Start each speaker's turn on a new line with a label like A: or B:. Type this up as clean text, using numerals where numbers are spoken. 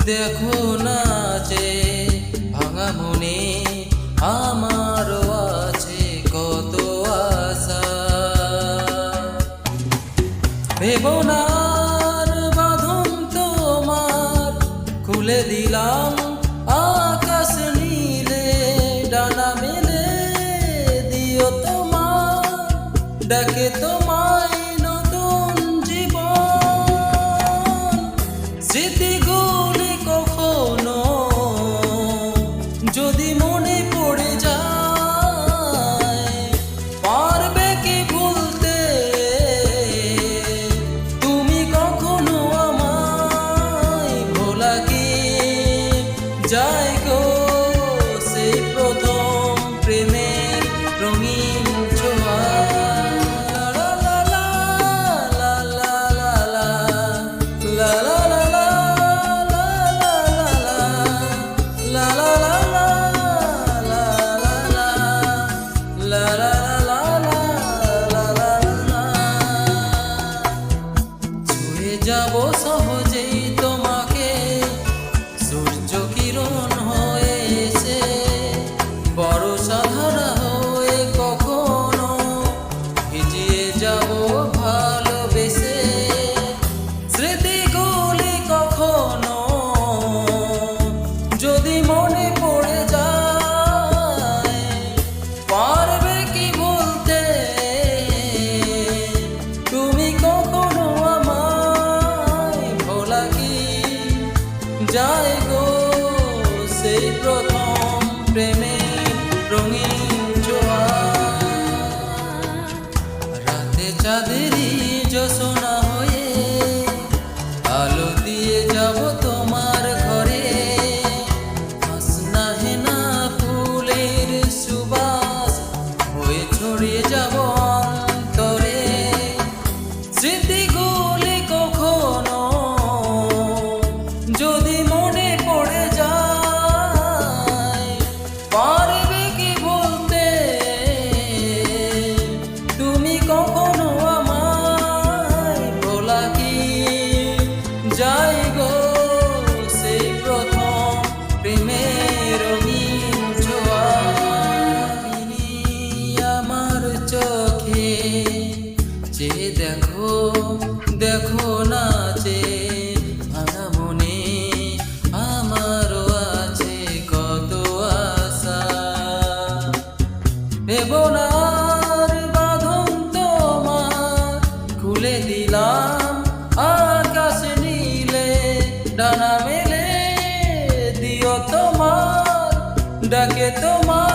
A: দেখো নাচে ভাঙা মনে আমারও আছে কত আশা। ভেবনার বাঁধন তোমার খুলে দিলাম আকাশ নীলে, ডানা মেলে দিও তোমার ডাকে তোমায় নতুন জীবন। স্মৃতিগুলি কখনো যদি মনে পড়ে যায়, পারবে কি ভুলতে তুমি কখনো আমায়? ভোলা কি যায় গো সেই প্রথম প্রেমের রঙিন ছোঁয়া? যাব সহজেই তোমাকে সূর্য কিরণ হয়ে এসে, বর্ষা ধারা হয়ে কখনো ভিজিয়ে যাব ভালোবেসে। স্মৃতিগুলি কখনো যদি মনে পড়ে যায়, পারবে কি বলতে তুমি কখনো যায় গো সেই প্রথম প্রেমের রঙিন ছোঁয়া? রাতে চাঁদেরই জোছনা হয়ে আলো দিয়ে যাব তোমার ঘরে, হাসনা হেনা ফুলের সুবাস হয়ে ছড়িয়ে যাব অন্তরে। স্মৃতিগুলি কখনো যদি মনে পড়ে যায়, পারবে কি বলতে তুমি কখনো আমায়? ভোলা কি যায় গো সেই প্রথম প্রেমের রঙিন ছোঁয়া? আমার চোখে যে দেখো দেখো নাচে ভাঙা মনে আমারও আছে কত আশা। ভেবনার বাঁধন তোমার খুলে দিলাম আকাশ নীলে, ডানা মেলে দিও তোমার ডাকে তোমার